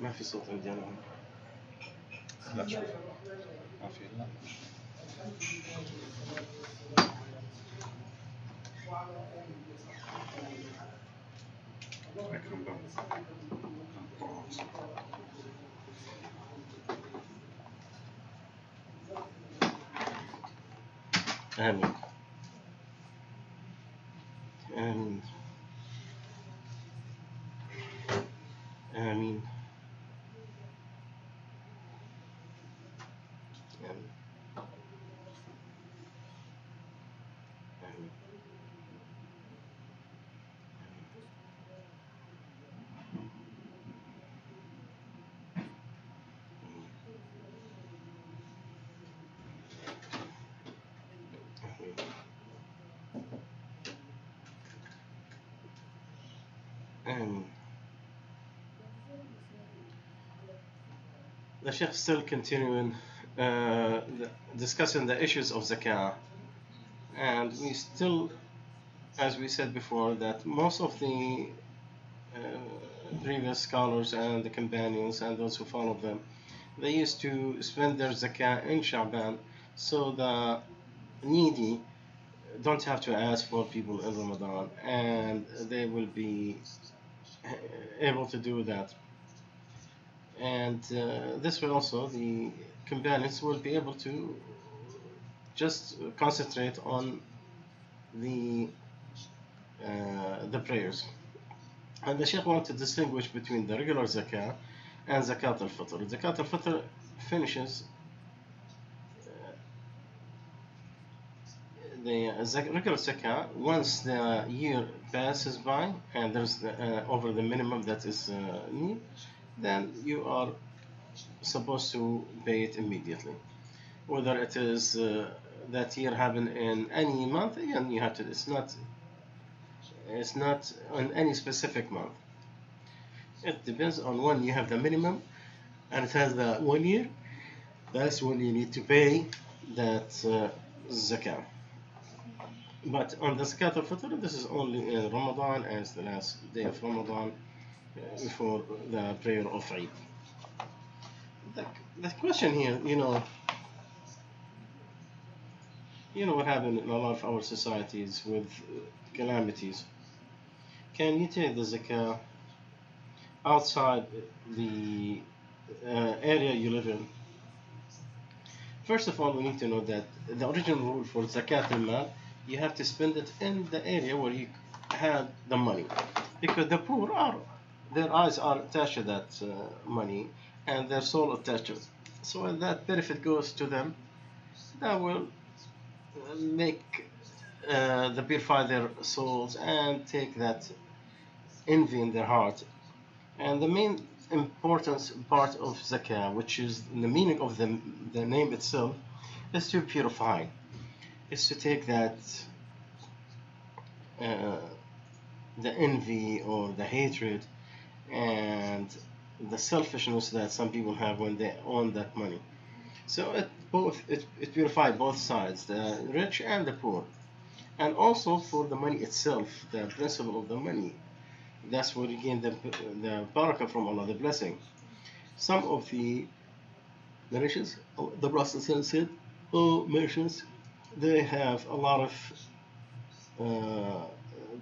ما في صوت عندي أنا هون. لا شوف ما في لا. أكرم بقى. آمين آمين آمين آمين آمين آمين. The Sheikh still continuing discussing the issues of zakah, and we still, as we said before, that most of the previous scholars and the companions and those who follow them, they used to spend their zakah in Sha'ban, so the needy don't have to ask for people in Ramadan, and they will be able to do that. And this way also the companions will be able to just concentrate on the prayers. And the Sheikh wanted to distinguish between the regular zakah and zakat al-fitr. Zakat al-fitr finishes the regular zakah once the year passes by and there's over the minimum that is need, then you are supposed to pay it immediately. Whether it is that year happen in any month, again you have to. It's not on any specific month. It depends on when you have the minimum, and it has the 1 year. That's when you need to pay that zakah. But on the zakat al-fitr, this is only in Ramadan, and it's the last day of Ramadan before the prayer of Eid. The question here, you know what happened in a lot of our societies with calamities. Can you take the zakah outside the area you live in? First of all, we need to know that the original rule for zakat al-mal, you have to spend it in the area where you had the money, because the poor their eyes are attached to that money and their soul attached to it. So when that benefit goes to them, that will make the purify their souls and take that envy in their heart. And the main important part of zakah, which is the meaning of the name itself, is to purify. Is to take that the envy or the hatred and the selfishness that some people have when they own that money. So it purifies both sides, the rich and the poor. And also for the money itself, the principle of the money. That's where you gain the barakah from Allah, the blessing. Some of the nations, the Prophet said, merchants, they have a lot of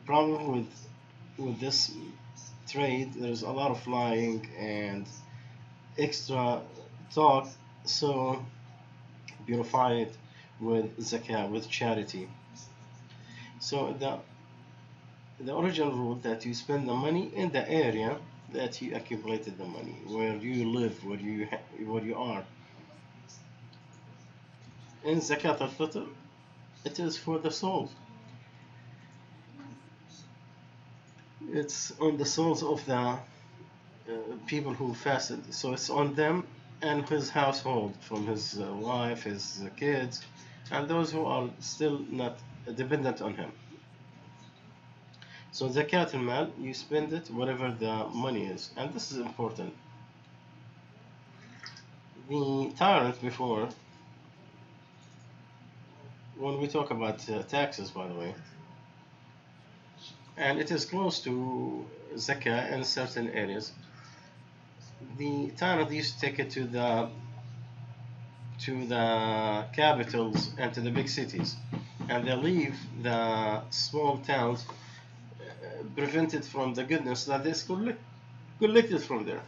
problem with this trade. There's a lot of lying and extra talk, so purify it with zakah, with charity. So the original rule that you spend the money in the area that you accumulated the money, where you live, where you are. In Zakat al-Fitr, it is for the soul. It's on the souls of the people who fasted. So it's on them and his household, from his wife, his kids, and those who are still not dependent on him. So zakat al-mal, you spend it whatever the money is, and this is important. The tyrant before, when we talk about taxes, by the way, and it is close to zakah in certain areas, the tyrant used to take it to the capitals and to the big cities, and they leave the small towns prevented from the goodness that is collected from there.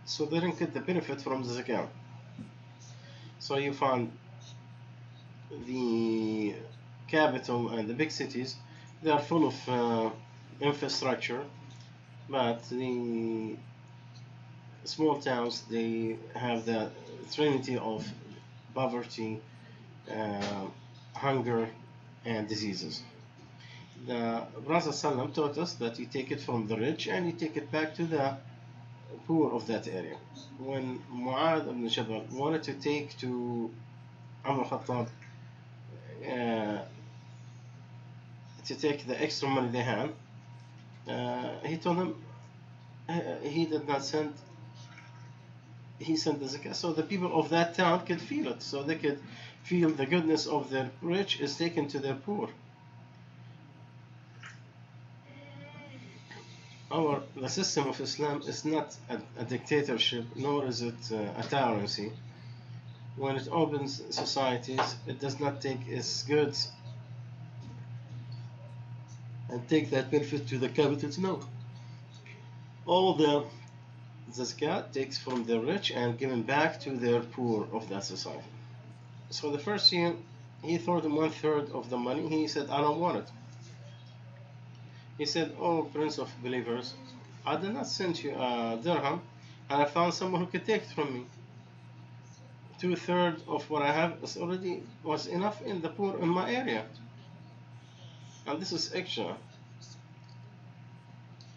So they didn't get the benefit from the zakah. So you find the capital and the big cities, they are full of infrastructure, but the small towns, they have the trinity of poverty, uh, hunger, and diseases. The Prophet ﷺ taught us that you take it from the rich and you take it back to the poor of that area. When Mu'adh ibn Jabal wanted to take to Umar Khattab uh, to take the extra money they had, he told him he did not send, he sent the zakah so the people of that town could feel it, so they could feel the goodness of the rich is taken to the poor. The system of Islam is not a dictatorship, nor is it a tyranny. When it opens societies, it does not take its goods and take that benefit to the capitals. No, all the zakat takes from the rich and given back to their poor of that society. So the first year, he thought 1/3 of the money. He said, I don't want it. He said, oh, Prince of Believers, I did not send you a dirham, and I found someone who could take it from me. 2/3 of what I have is already was enough in the poor in my area, and this is extra.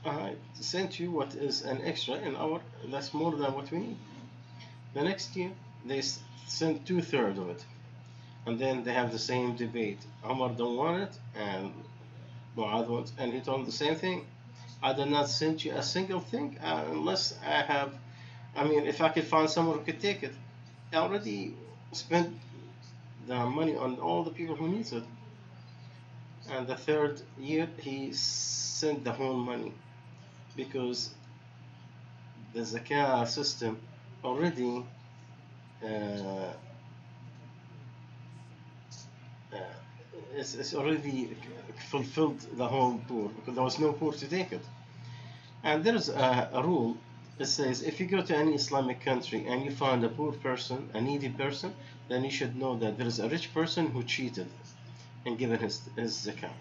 I sent you what is an extra in our. That's more than what we need. The next year they sent 2/3 of it, and then they have the same debate. Omar don't want it, and Mu'adh wants, and he told him the same thing. I did not send you a single thing unless I have. I mean, if I could find someone who could take it, I already spent the money on all the people who needs it. And the third year he sent the whole money because the zakah system already uh, it's already fulfilled the whole poor because there was no poor to take it. And there's a rule that says if you go to any Islamic country and you find a poor person, a needy person, then you should know that there is a rich person who cheated and given his zakah.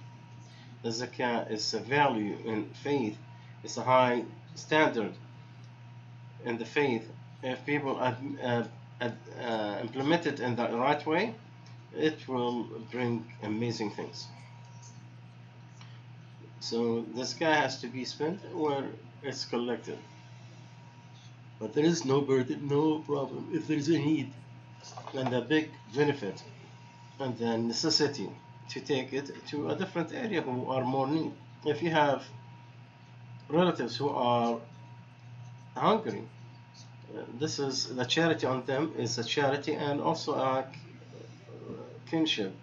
The zakah is a value in faith. It's a high standard in the faith. If people implement it in the right way, it will bring amazing things. So the zakah has to be spent where it's collected. But there is no burden, no problem if there is a need. And the big benefit and the necessity to take it to a different area who are more need. If you have relatives who are hungry, this is the charity on them is a charity and also a kinship.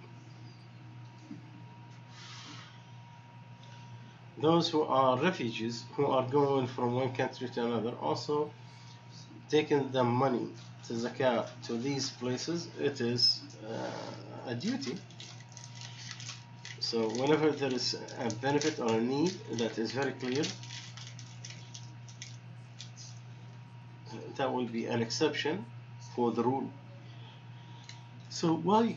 Those who are refugees who are going from one country to another also taking the money to zakah to these places, it is a duty. So whenever there is a benefit or a need that is very clear, that will be an exception for the rule. So why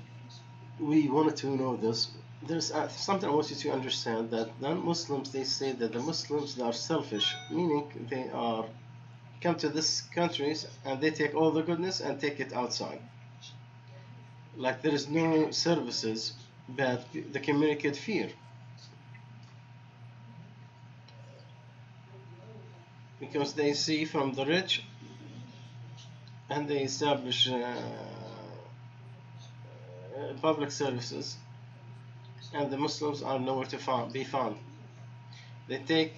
we wanted to know this? there's something I want you to understand, that non-Muslims, they say that the Muslims, they are selfish, meaning they are come to these countries and they take all the goodness and take it outside. Like there is no services, but the communicate fear, because they see from the rich and they establish public services, and the Muslims are nowhere to be found. They take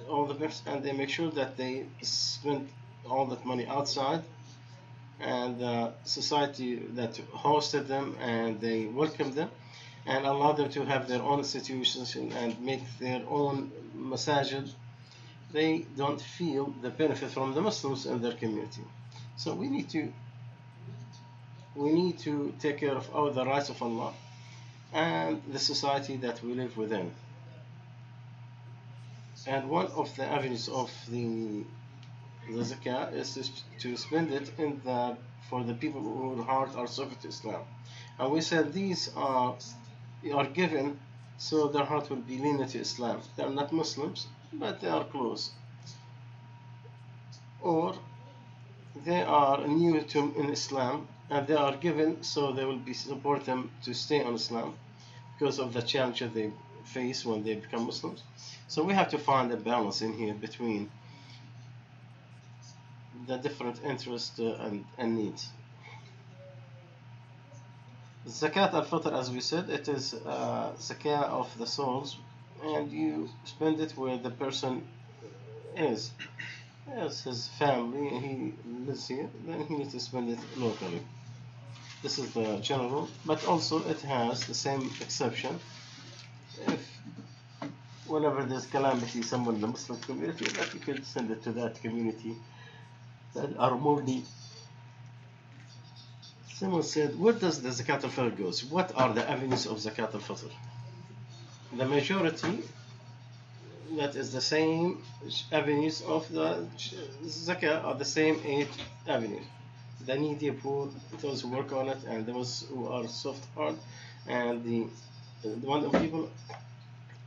all the best and they make sure that they spend all that money outside, and the society that hosted them and they welcome them and allow them to have their own institutions and make their own masajid, they don't feel the benefit from the Muslims in their community. So we need to take care of all the rights of Allah and the society that we live within. And one of the avenues of the zakah is to spend it in the for the people whose heart are soft to Islam. And we said these are given so their heart will be lenient to Islam. They are not Muslims, but they are close, or they are new to in Islam, and they are given so they will be support them to stay on Islam because of the challenges they face when they become Muslims. So we have to find a balance in here between the different interests and needs. Zakat al-Fitr, as we said, it is zakat of the souls, and you spend it where the person is. As his family, he lives here, then he needs to spend it locally. This is the general, but also it has the same exception. If whenever there's calamity somewhere in the Muslim community, that you can send it to that community that are more needy. Someone said, where does the Zakat al-Fitr goes? What are the avenues of Zakat al-Fitr? The majority, that is the same avenues of the Zakah, are the same 8 avenues. The needy, poor, those who work on it, and those who are soft heart, and the one of people,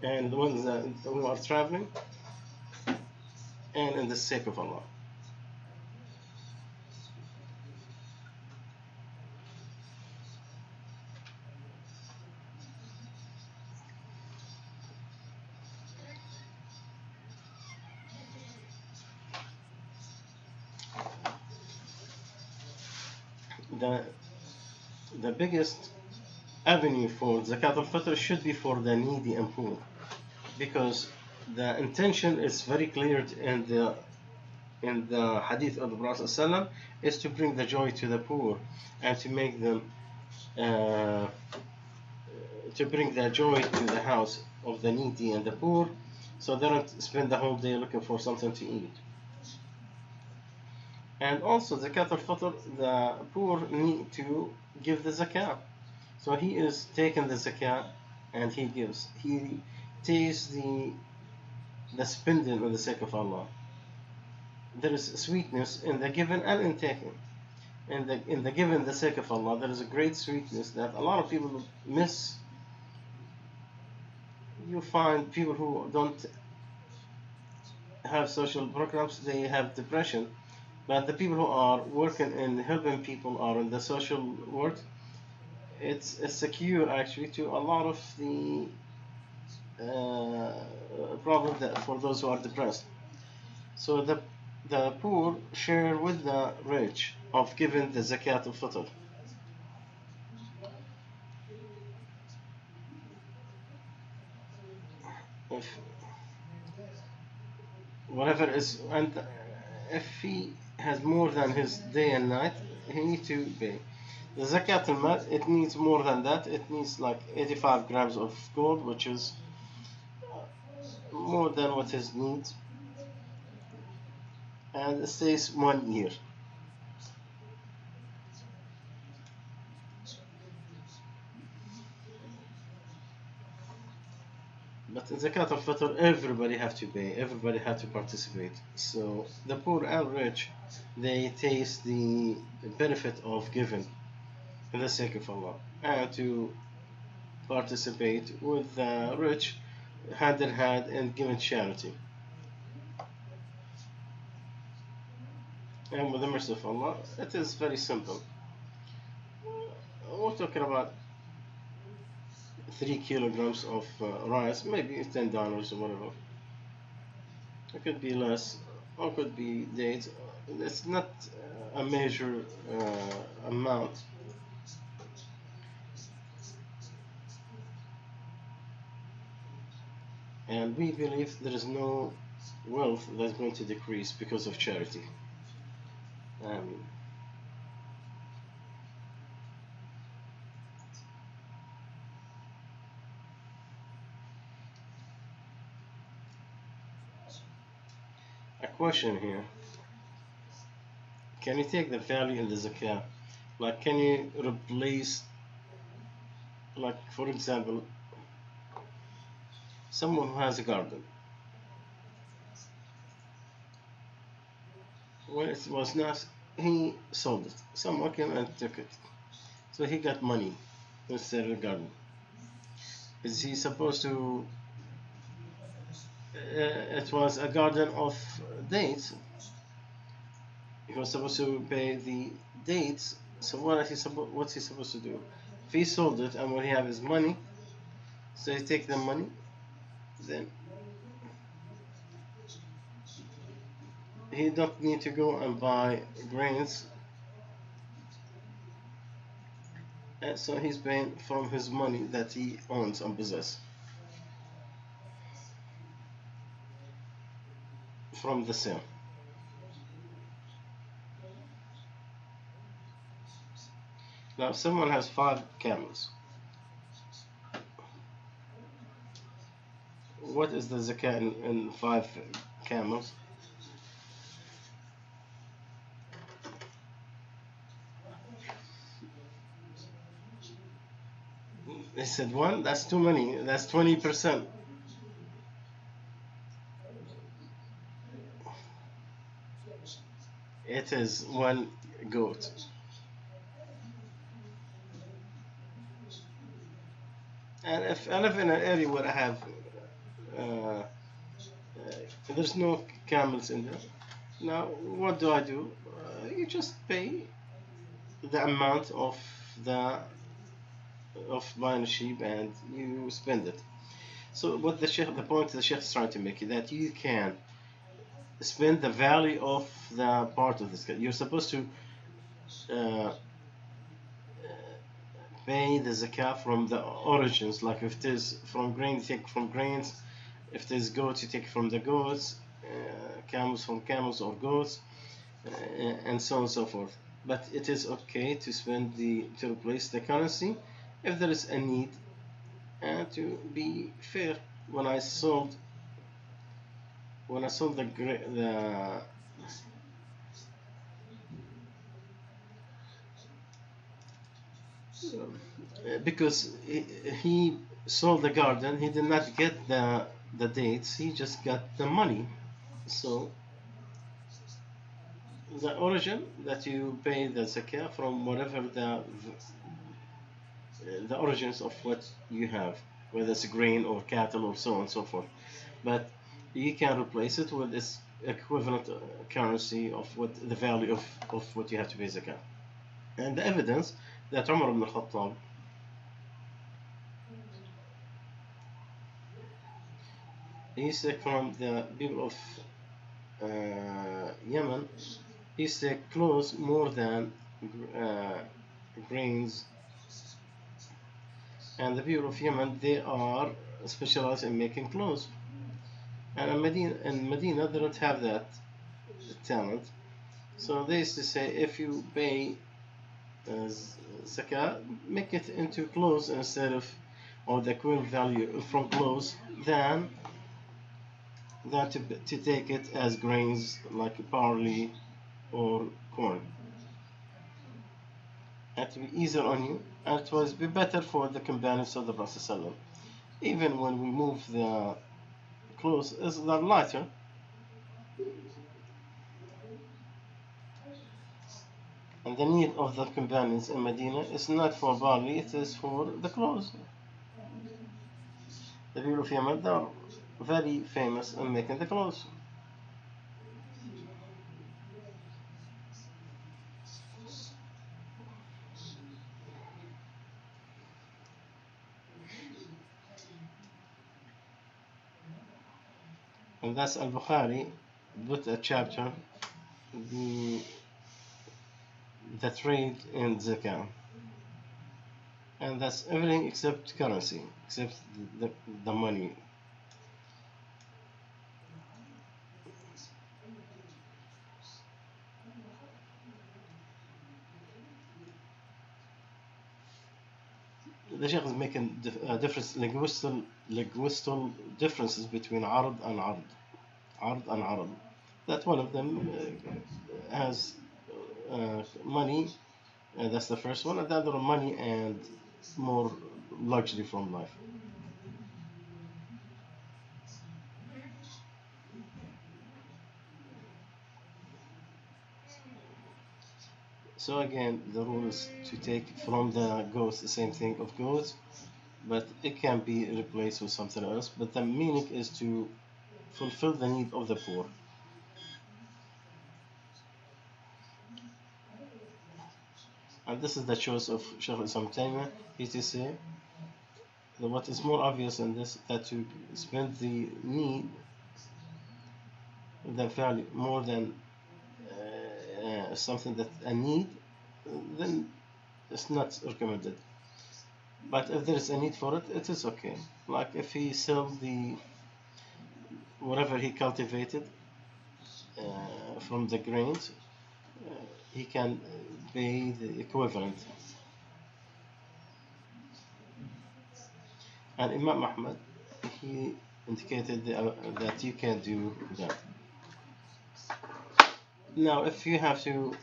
and the ones who are traveling, and in the sake of Allah. The the biggest avenue for Zakat al-Fitr should be for the needy and poor, because the intention is very clear in the hadith of the Prophet ﷺ, is to bring the joy to the poor and to make them uh, to bring the joy to the house of the needy and the poor, so they don't spend the whole day looking for something to eat. And also Zakat al-Fitr, the poor need to give the zakah. So he is taking the zakah and he gives. He takes the spending for the sake of Allah. There is sweetness in the giving and in taking. In the giving the sake of Allah, there is a great sweetness that a lot of people miss. You find people who don't have social programs, they have depression. But the people who are working in helping people are in the social work, it's a secure actually to a lot of the problem that for those who are depressed. So the poor share with the rich of giving the zakat al-fitr. If whatever is, and if he has more than his day and night, he needs to pay. The zakat al-mal, it needs more than that. It needs like 85 grams of gold, which is more than what his needs, and it stays 1 year. But in zakat al-fitr, everybody have to pay, everybody have to participate. So the poor and rich, they taste the benefit of giving for the sake of Allah, and to participate with the rich hand in hand and giving charity. And with the mercy of Allah, it is very simple. We're talking about 3 kilograms of rice, maybe $10 or whatever. It could be less, or could be dates. It's not a major amount. And we believe there is no wealth that's going to decrease because of charity. Um, a question here: can you take the value in the zakah? Like, can you replace, like, for example, someone who has a garden? When it was not, he sold it. Someone came and took it. So he got money instead of the garden. Is he supposed to? It was a garden of dates. He was supposed to pay the dates. So what's he supposed to do? If he sold it and when he have his money, so he take the money, then he don't need to go and buy grains, and so he's paying from his money that he owns and possesses from the sale. Now, if someone has 5 camels, what is the zakat in 5 camels? They said one. That's too many. That's 20%. It is one goat. And if I live in an area where I have there's no camels in there, now what do I do? You just pay the amount of the of buying a sheep and you spend it. So what the point the sheikh is trying to make is that you can spend the value of the part of this. You're supposed to uh, pay the zakah from the origins. Like if it is from grain, you take from grains. If it is goats, you take from the goats. Camels from camels or goats, and so on and so forth. But it is okay to spend to replace the currency if there is a need. And to be fair, when I sold the because he sold the garden, he did not get the dates. He just got the money. So the origin that you pay the zakah from whatever the origins of what you have, whether it's grain or cattle or so on and so forth. But you can replace it with its equivalent currency of what the value of what you have to pay zakah. And the evidence that Umar ibn Khattab he used to take from the people of Yemen, he used to take clothes more than grains. And the people of Yemen, they are specialized in making clothes. And in Medina they don't have that talent. So they used to say, if you pay zakah, make it into clothes instead of, or the equivalent value from clothes than to take it as grains like barley or corn. And to be easier on you, and it was be better for the companions of the Prophet ﷺ. Even when we move the clothes, they're lighter. And the need of the companions in Medina is not for barley, it is for the clothes. The people of Yemen, they are very famous in making the clothes. And that's Al-Bukhari put a chapter, the, the trade in Zakah. And that's everything except currency, except the money. The Sheikh is making difference, linguistal differences between Arab and Arab. Arab and Arab. That one of them has money, that's the first one, and the other money and more luxury from life. So again, the rule is to take from the goats the same thing of goats, but it can be replaced with something else. But the meaning is to fulfill the need of the poor. And this is the choice of Shaykh Islam Taymiyyah. He to say that what is more obvious in this, that to spend the need, the value more than something that a need, then it's not recommended. But if there is a need for it, it is okay. Like if he sell the whatever he cultivated from the grains, uh, he can pay the equivalent. And Imam Ahmad, he indicated that you can do that. Now, if you have to,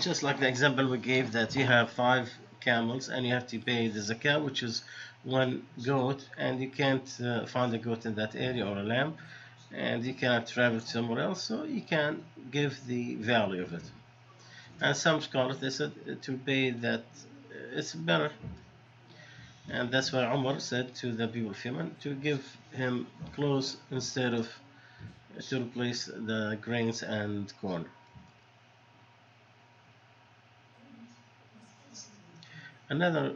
just like the example we gave, that you have 5 camels and you have to pay the zakat, which is one goat, and you can't find a goat in that area or a lamb, and you cannot travel somewhere else, so you can give the value of it. And some scholars, they said to pay that it's better, and that's why Umar said to the people of Yemen to give him clothes instead of to replace the grains and corn. Another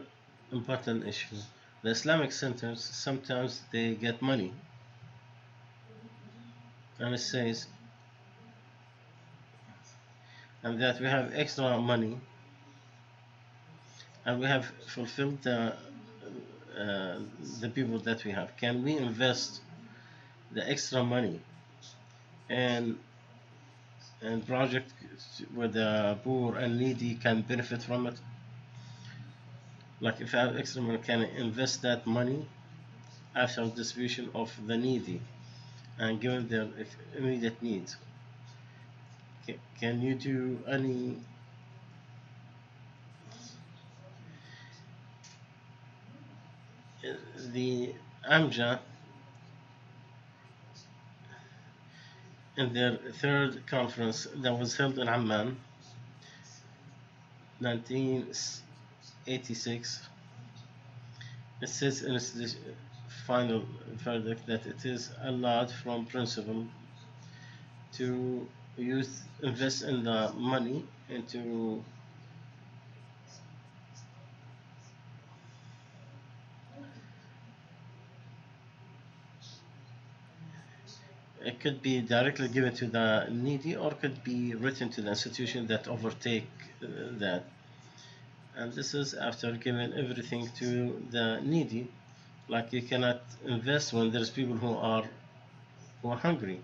important issue, the Islamic centers sometimes they get money, and it says and that we have extra money and we have fulfilled the people that we have. Can we invest the extra money and project where the poor and needy can benefit from it? Like if I have extra money, can I invest that money after distribution of the needy and given their immediate needs? Can you do any the Amja in their third conference that was held in Amman 1986, it says in its final verdict that it is allowed from principle to invest in the money into it could be directly given to the needy or could be written to the institution that overtake that, and this is after giving everything to the needy. Like you cannot invest when there's people who are hungry.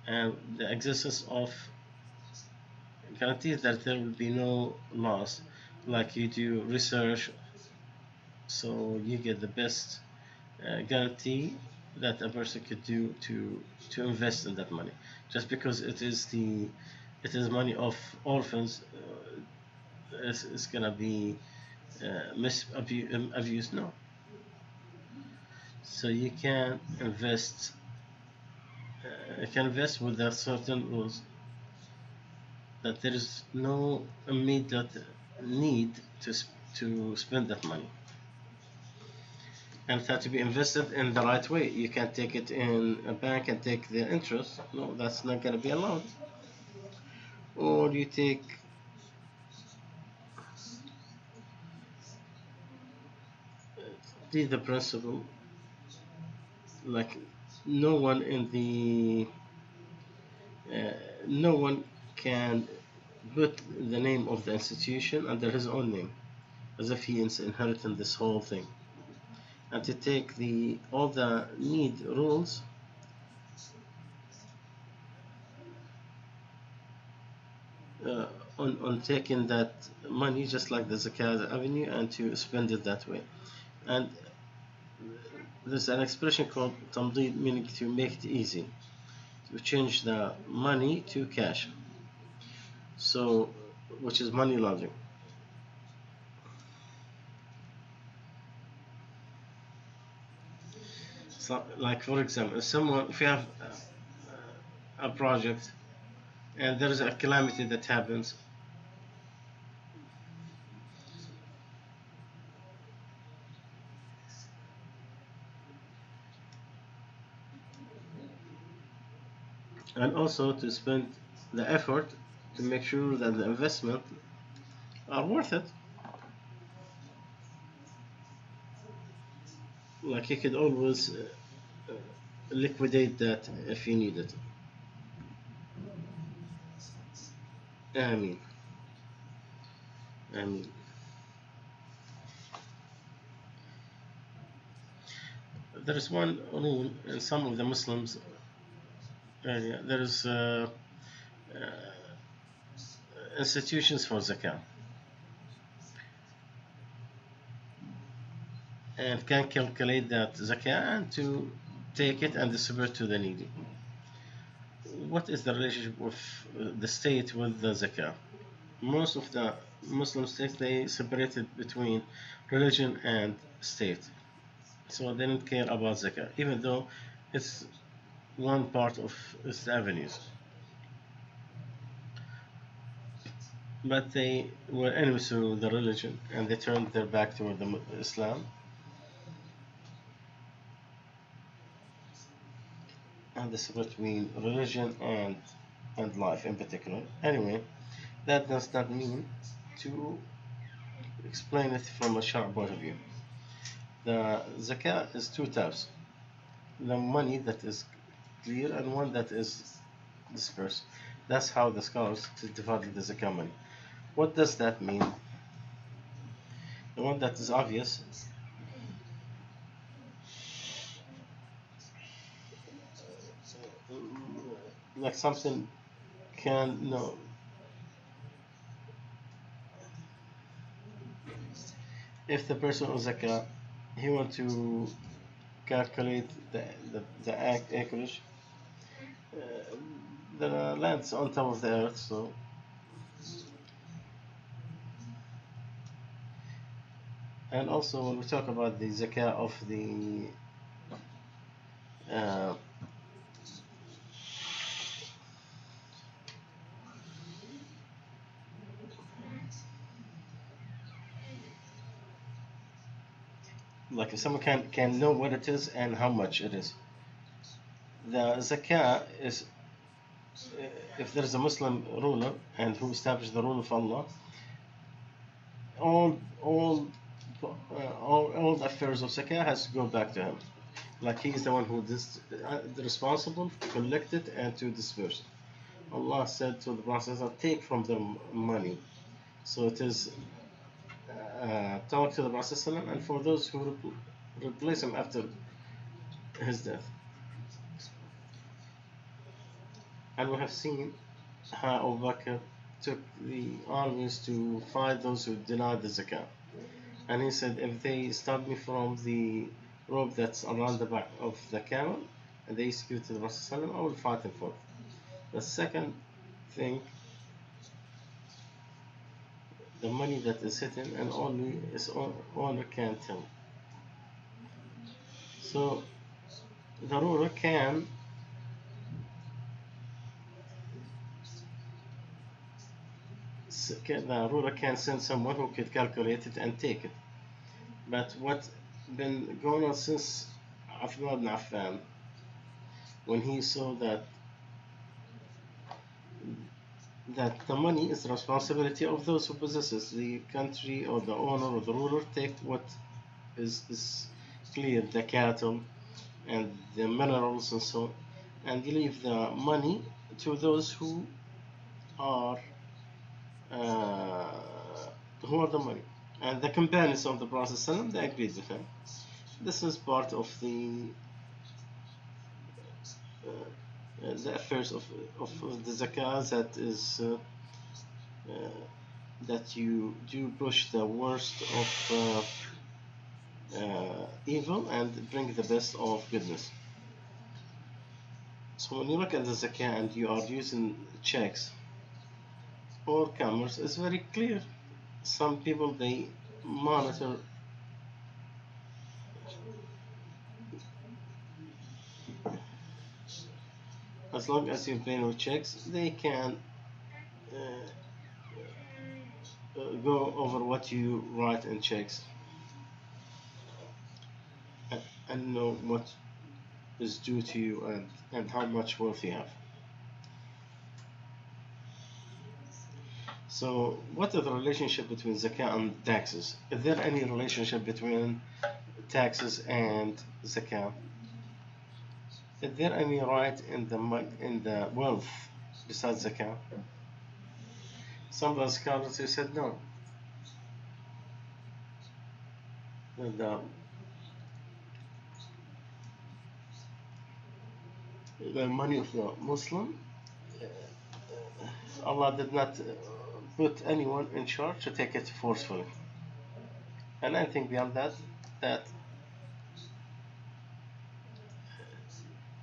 And the existence of guarantees that there will be no loss. Like you do research, so you get the best guarantee that a person could do to invest in that money. Just because it is money of orphans, it's gonna be abused. No, so you can invest with a certain rules. that there is no immediate need to spend that money, and it has to be invested in the right way. You can't take it in a bank and take the interest. No, that's not going to be allowed. Or you take the principle, like no one in the uh, no one can put the name of the institution under his own name, as if he is inheriting this whole thing, and to take the all the need rules uh, on taking that money, just like the zakat avenue, and to spend it that way. And there's an expression called tamdid, meaning to make it easy, to change the money to cash, so which is money laundering. So, like for example, if you have a project and there is a calamity that happens, and also to spend the effort to make sure that the investment are worth it. Like you could always liquidate that if you need it. I mean, I mean, there is one rule in some of the Muslims area. There is uh, institutions for zakah and can calculate that zakah and to take it and distribute to the needy. What is the relationship of the state with the zakah? Most of the Muslim states, they separated between religion and state, so they don't care about zakah, even though it's one part of its avenues. But they were enemies to the religion, and they turned their back toward Islam, and the split between religion and life in particular. Anyway, that does not mean to explain it from a sharp point of view. The zakah is two types: the money that is clear and one that is dispersed. That's how the scholars divided the zakah money. What does that mean? The one that is obvious, like something can no. If the person owes zakah, he want to calculate the acreage, uh, the land's on top of the earth, so and also when we talk about the zakah of the uh, like if someone can know what it is and how much it is. The zakah is if there is a Muslim ruler and who established the rule of Allah, all all all the affairs of zakah has to go back to him. Like he is the one who is responsible to collect it and to disperse it. Allah said to the Prophet, take from them money. So it is talk to the Prophet, and for those who replace him after his death. And we have seen how Abu Bakr took the armies to fight those who denied the zakah. And he said, if they stop me from the rope that's around the back of the camel and they execute the Prophet, I will fight them for it. The second thing, the money that is hidden and only its owner can tell. So the ruler can the ruler can send someone who could calculate it and take it. But what been going on since Uthman ibn Affan, when he saw that the money is the responsibility of those who possesses the country, or the owner or the ruler take what is clear, the cattle and the minerals and so on, and you leave the money to those are uh, who are the money. And the companions of the Prophet ﷺ, they agreed with him. This is part of the affairs of the zakah, that is that you do push the worst of evil and bring the best of goodness. So when you look at the zakah and you are using checks or cameras, it's very clear. Some people, they monitor as long as you're paying with checks, they can go over what you write in checks and know what is due to you, and how much wealth you have. So what is the relationship between zakah and taxes? Is there any relationship between taxes and zakah? Is there any right in the wealth besides zakah? Some of the scholars, they said no. The money of the Muslim, Allah did not put anyone in charge to take it forcefully. And I think beyond that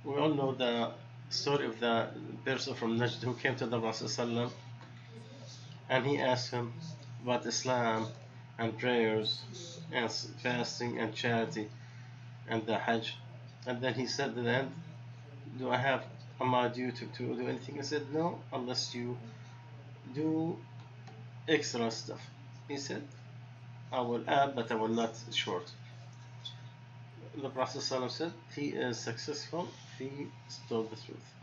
we all know the story of the person from Najd who came to the Prophet ﷺ, and he asked him about Islam and prayers and fasting and charity and the Hajj. And then he said at the end, do I have allowed you to do anything? He said, no, unless you do extra stuff. He said, I will add, but I will not short. The Prophet ﷺ said, he is successful if he told the truth.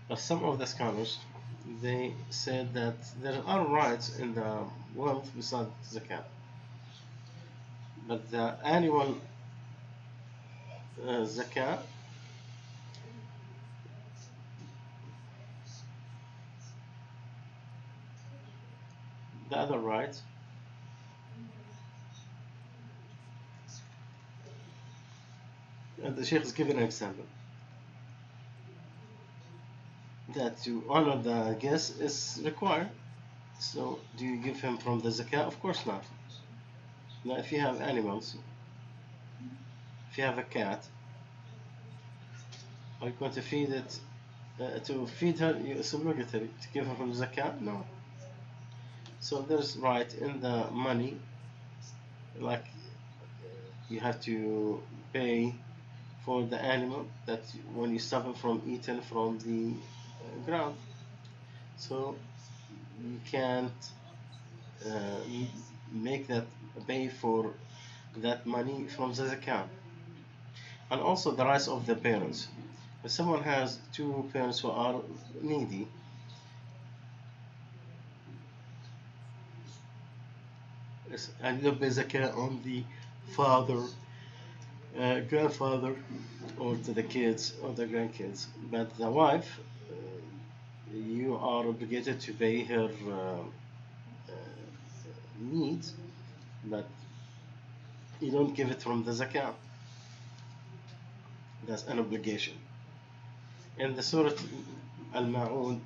But some of the scholars, they said that there are rights in the wealth besides zakat. But the annual zakat, the other rights, and the Sheikh is giving an example, that to honor the guest is required. So do you give him from the zakat? Of course not. Now if you have animals, if you have a cat, are you going to feed it? To feed her, it's obligatory. To give her from the zakat? No. So there's right in the money, like you have to pay for the animal that when you stop it from eating from the ground. So you can't make that pay for that money from the zakat. And also the rights of the parents. If someone has two parents who are needy, and you pay zakat on the father, grandfather, or to the kids or the grandkids, but the wife, you are obligated to pay her needs, but you don't give it from the zakat. That's an obligation. In the Surah Al-Ma'un,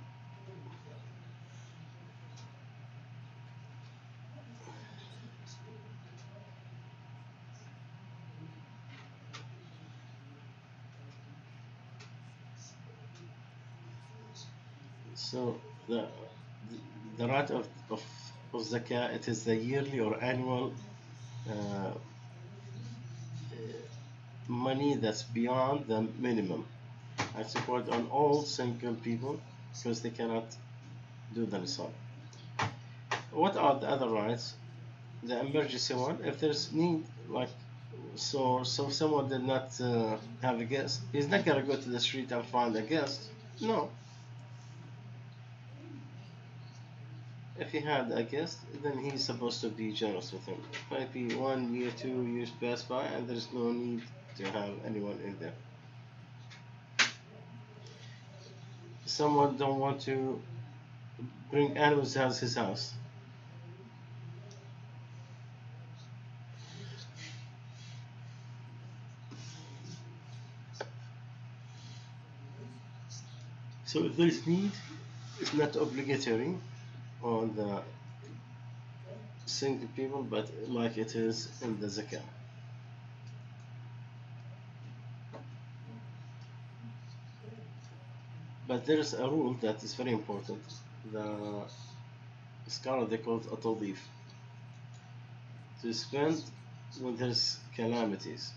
so the right of zakah, it is the yearly or annual money that's beyond the minimum. I support on all single people because they cannot do the nisab. What are the other rights? The emergency one, if there's need, like so if someone did not have a guest, he's not gonna go to the street and find a guest. No, if he had a guest, then he's supposed to be generous with him. Maybe 1 year, 2 years pass by, and there's no need to have anyone in there. Someone don't want to bring animals to his house. So if there's need, it's not obligatory on the single people, but like it is in the zakah. But there is a rule that is very important. The scholar they call it a tadif, to spend when there's calamities,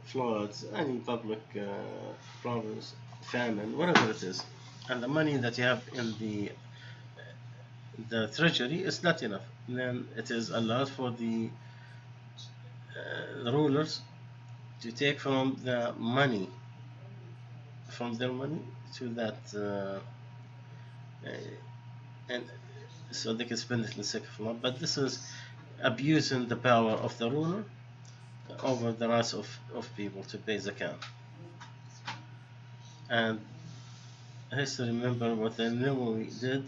floods, any public problems, famine, whatever it is, and the money that you have in the treasury is not enough. Then it is allowed for the rulers to take from the money, from their money to that, uh, and so they can spend it in the sake of Allah. But this is abusing the power of the ruler over the rights of people to pay zakat. And I used to remember what the Nawawi did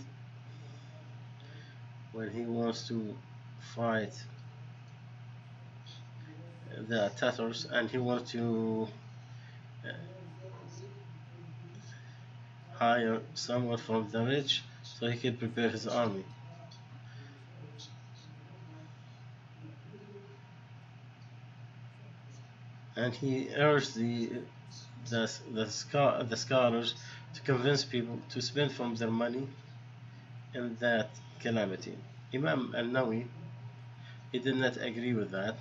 when he wants to fight the Tatars, and he wanted to uh, hire someone from the rich so he could prepare his army. And he urged the scholars to convince people to spend from their money in that calamity. Imam al-Nawawi, he did not agree with that.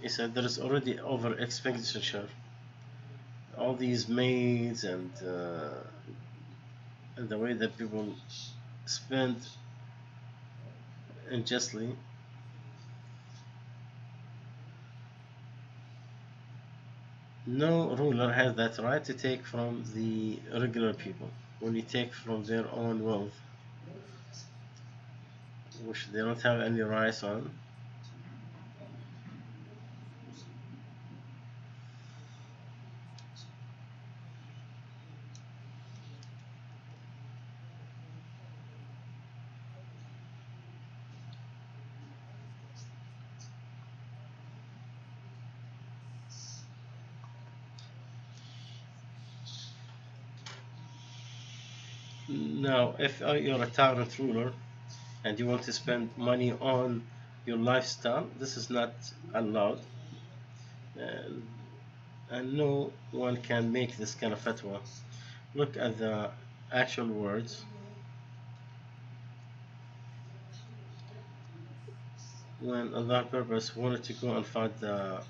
He said there is already over expenditure. All these maids and the way that people spend unjustly. No ruler has that right to take from the regular people. When you take from their own wealth, which they don't have any rights on. Now, if you're a tyrant ruler and you want to spend money on your lifestyle, this is not allowed. And, and no one can make this kind of fatwa. Look at the actual words. When Allah purpose wanted to go and fight uh,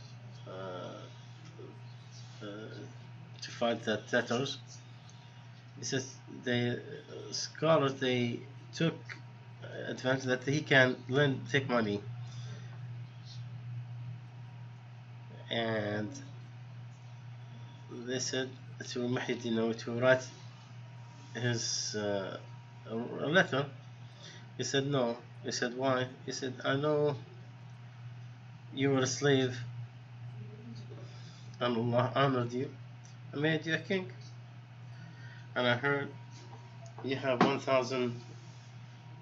to fight the Tatars, he says the scholars they took advantage that he can take money, and they said to Muhyiddin to write his a letter. He said no. He said why? He said I know you were a slave and Allah honored you. I made you a king, and I heard you have 1,000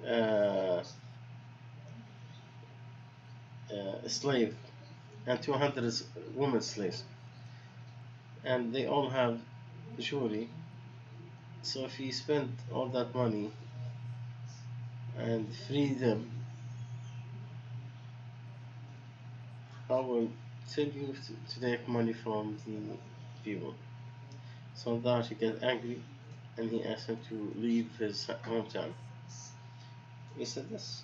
uh, slave and 200 women slaves, and they all have jewelry. So if you spend all that money and free them, I will tell you to take money from the people. So that he get angry and he asked him to leave his hometown. He said this.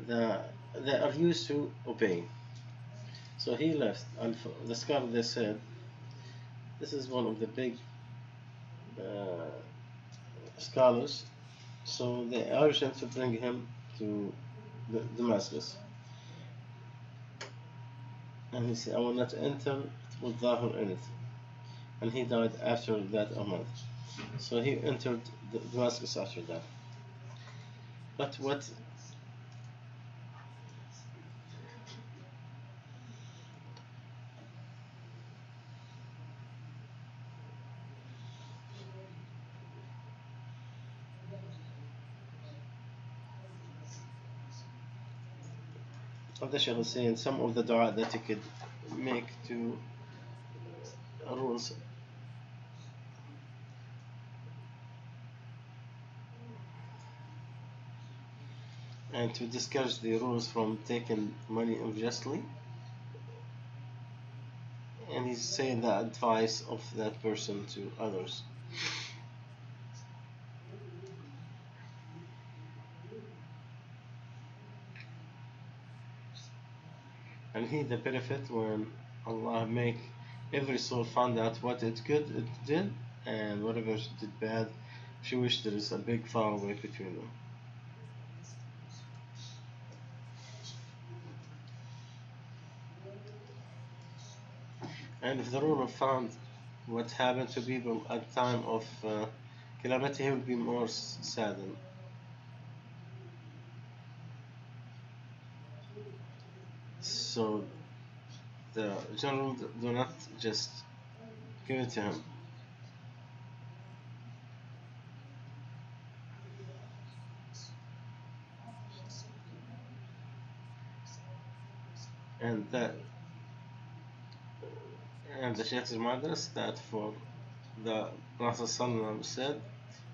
the, they are used to obey. So he left, and the scholar, they said, this is one of the big uh, scholars. So they urged him to bring him to Damascus. And he said, I will not enter with Zahir in it. And he died after that a month. So he entered Damascus after that. But the Shaykh is saying, some of the dua that you could make to rules and to discourage the rules from taking money unjustly. And he's saying the advice of that person to others. And he the benefit when Allah make every soul find out what it good it did and whatever it did bad. She wished there is a big far away between them. And if the ruler found what happened to people at time of calamity, he will be more saddened. So the general do not just give it to him. And that and the Shaykh remind us that for the Prophet ﷺ said,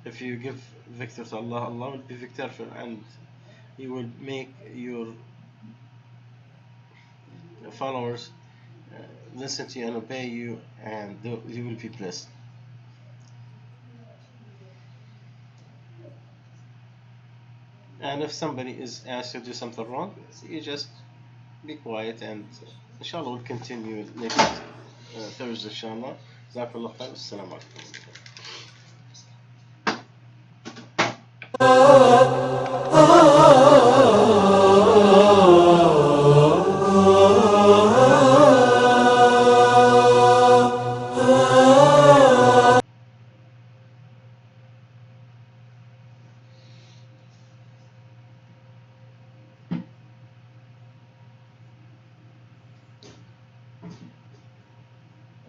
if you give victory to Allah, Allah will be victorious and He will make your followers listen to you and obey you, and you will be blessed. And if somebody is asked to do something wrong, you just be quiet, and inshallah we'll continue next Thursday, inshallah. Jazakallah khair. Assalamu alaikum.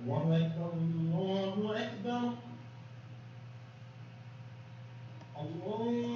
الله أكبر الله أكبر الله